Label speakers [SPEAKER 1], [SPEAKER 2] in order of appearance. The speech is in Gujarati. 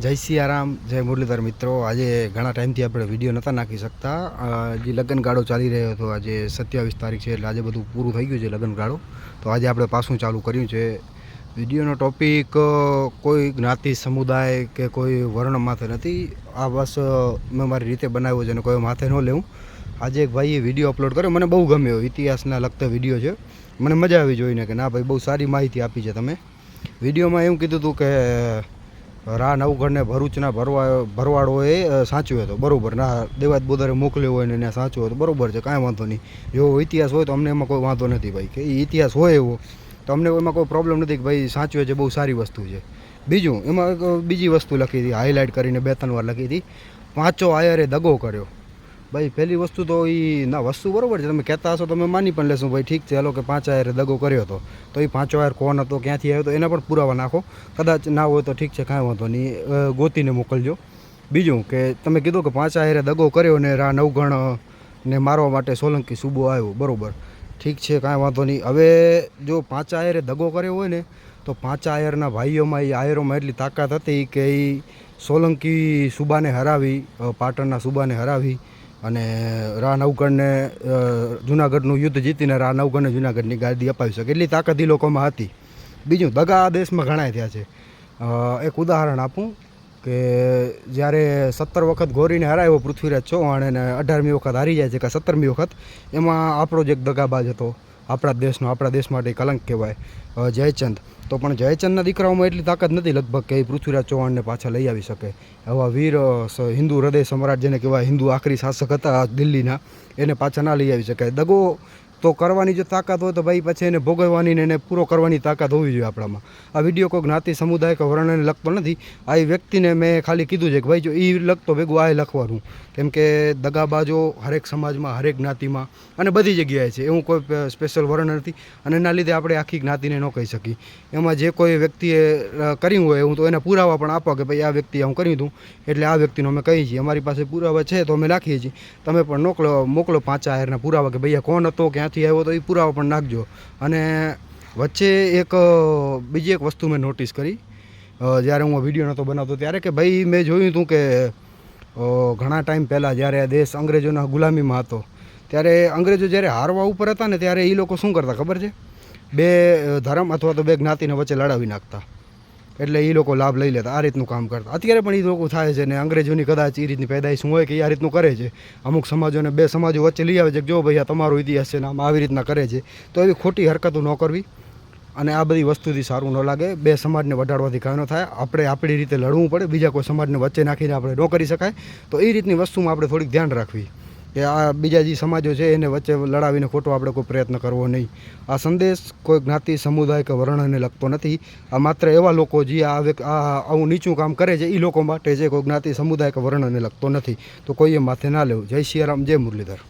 [SPEAKER 1] જય સિયારામ, જય મુરલીધર મિત્રો। આજે ઘણા ટાઈમથી આપણે વિડીયો નહોતા નાખી શકતા। જે લગ્નગાળો ચાલી રહ્યો હતો, આજે 27 તારીખ છે, એટલે આજે બધું પૂરું થઈ ગયું છે લગ્નગાળો। તો આજે આપણે પાછું ચાલુ કર્યું છે। વિડીયોનો ટોપિક કોઈ જ્ઞાતિ સમુદાય કે કોઈ વર્ણ માથે નથી। આ બસ મેં મારી રીતે બનાવ્યો છે અને કોઈ માથે ન લેવું। આજે એક ભાઈએ વિડીયો અપલોડ કર્યો, મને બહુ ગમ્યો। ઇતિહાસના લગતા વિડીયો છે, મને મજા આવી જોઈને કે ના ભાઈ બહુ સારી માહિતી આપી છે તમે। વિડીયોમાં એવું કીધું હતું કે રા નવગઢને ભરૂચના ભરવાડોએ સાચવ્યો હતો, બરાબર। ના દેવાત બોદરે મોકલ્યો હોય ને એને સાચવ્યો હતો, બરાબર છે, કાંઈ વાંધો નહીં। એવો ઇતિહાસ હોય તો અમને એમાં કોઈ વાંધો નથી ભાઈ, કે એ ઇતિહાસ હોય એવો તો અમને એમાં કોઈ પ્રોબ્લેમ નથી કે ભાઈ સાચવે છે, બહુ સારી વસ્તુ છે। બીજું એમાં બીજી વસ્તુ લખી હતી, હાઇલાઇટ કરીને 2-3 વાર લખી હતી, પાંચો આયરે દગો કર્યો। ભાઈ પહેલી વસ્તુ તો એ ના વસ્તુ બરાબર છે, તમે કહેતા હશો તમે માની પણ લેશું ભાઈ, ઠીક છે, ચાલો કે 5 આયરે દગો કર્યો હતો, તો એ 5 આયર કોણ હતો, ક્યાંથી આવ્યો હતો, એના પણ પુરાવા નાખો। કદાચ ના હોય તો ઠીક છે, કાંઈ વાંધો નહીં, ગોતીને મોકલજો। બીજું કે તમે કીધું કે 5 આયરે દગો કર્યો ને રા નવગણને મારવા માટે સોલંકી સૂબો આવ્યો, બરાબર, ઠીક છે, કાંઈ વાંધો નહીં। હવે જો 5 આયરે દગો કર્યો હોય ને તો 5 આયરના ભાઈઓમાં એ આયરોમાં એટલી તાકાત હતી કે એ સોલંકી સૂબાને હરાવી, પાટણના સૂબાને હરાવી અને રા નવગણને જુનાગઢનું યુદ્ધ જીતીને રા નવગણને જુનાગઢની ગાદી અપાવી શકે, એટલી તાકાત એ લોકોમાં હતી। બીજું દગા આ દેશમાં ઘણાય થયા છે। એક ઉદાહરણ આપું કે જ્યારે 17 વખત ગોરીને હરાવ્યો પૃથ્વીરાજ ચૌહાણ અને 18મી વખત હારી જાય છે કે 17મી વખત, એમાં આપણો જ એક દગાબાજ હતો, આપણા દેશનો, આપણા દેશ માટે કલંક કહેવાય, જયચંદ। તો પણ જયચંદના દીકરાઓમાં એટલી તાકાત નથી લગભગ કે એ પૃથ્વીરાજ ચૌહાણને પાછા લઈ આવી શકે। આવા વીર હિન્દુ હૃદય સમ્રાટ જેને કહેવાય, હિન્દુ આખરી શાસક હતા દિલ્હીના, એને પાછા ના લઈ આવી શકાય। દગો તો કરવાની જો તાકાત હોય તો ભાઈ પછી એને ભોગવવાની ને એને પૂરો કરવાની તાકાત હોવી જોઈએ આપણામાં। આ વિડીયો કોઈ જ્ઞાતિ સમુદાય કે વર્ણને લગતો નથી, આ એ વ્યક્તિને મેં ખાલી કીધું છે કે ભાઈ જો એ લગતો ભેગું આ લખવાનું, કેમ કે દગાબાજો હરેક સમાજમાં, હરેક જ્ઞાતિમાં અને બધી જગ્યાએ છે, એવું કોઈ સ્પેશિયલ વર્ણ નથી, અને એના લીધે આપણે આખી જ્ઞાતિને ન કહી શકીએ। એમાં જે કોઈ વ્યક્તિએ કર્યું હોય એવું તો એના પુરાવા પણ આપો કે ભાઈ આ વ્યક્તિએ હું કર્યું હતું, એટલે આ વ્યક્તિનો અમે કહીએ છીએ, અમારી પાસે પુરાવા છે તો અમે નાખીએ છીએ। તમે પણ મોકલો 5 આયરના પુરાવા કે ભાઈ આ કોણ હતો, ક્યાંથી આવ્યો તો એ પુરાવા પણ નાખજો। અને વચ્ચે એક બીજી એક વસ્તુ મેં નોટિસ કરી જ્યારે હું આ વિડીયો નહોતો બનાવતો ત્યારે, કે ભાઈ મેં જોયું હતું કે ઘણા ટાઈમ પહેલાં જ્યારે આ દેશ અંગ્રેજોના ગુલામીમાં હતો ત્યારે અંગ્રેજો જ્યારે હારવા ઉપર હતા ને ત્યારે એ લોકો શું કરતા ખબર છે? 2 ધર્મ અથવા તો 2 જ્ઞાતિને વચ્ચે લડાવી નાખતા, એટલે એ લોકો લાભ લઈ લેતા, આ રીતનું કામ કરતા। અત્યારે પણ એ લોકો થાય છે ને અંગ્રેજોની કદાચ એ રીતની પેદાઈશ હોય કે આ રીતનું કરે છે, અમુક સમાજોને 2 સમાજો વચ્ચે લઈ આવે છે કે જો ભાઈ આ તમારો ઇતિહાસ છે ને આમાં આવી રીતના કરે છે, તો એવી ખોટી હરકતો ન કરવી અને આ બધી વસ્તુથી સારું ન લાગે। 2 સમાજને વઢાડવાથી કાંઈ ન થાય, આપણે આપણી રીતે લડવું પડે, બીજા કોઈ સમાજને વચ્ચે નાખીને આપણે ન કરી શકાય। તો એ રીતની વસ્તુમાં આપણે થોડીક ધ્યાન રાખવી કે આ બીજા જે સમાજો છે એને વચ્ચે લડાવીને ખોટો આપણે કોઈ પ્રયત્ન કરવો નહીં। આ સંદેશ કોઈ જ્ઞાતિ સમુદાય કે વર્ણને લગતો નથી, આ માત્ર એવા લોકો જે આવું નીચું કામ કરે છે એ લોકો માટે છે, કોઈ જ્ઞાતિ સમુદાય કે વર્ણને લગતો નથી, તો કોઈએ માથે ના લેવું। જય સિયારામ, જય મુરલીધર।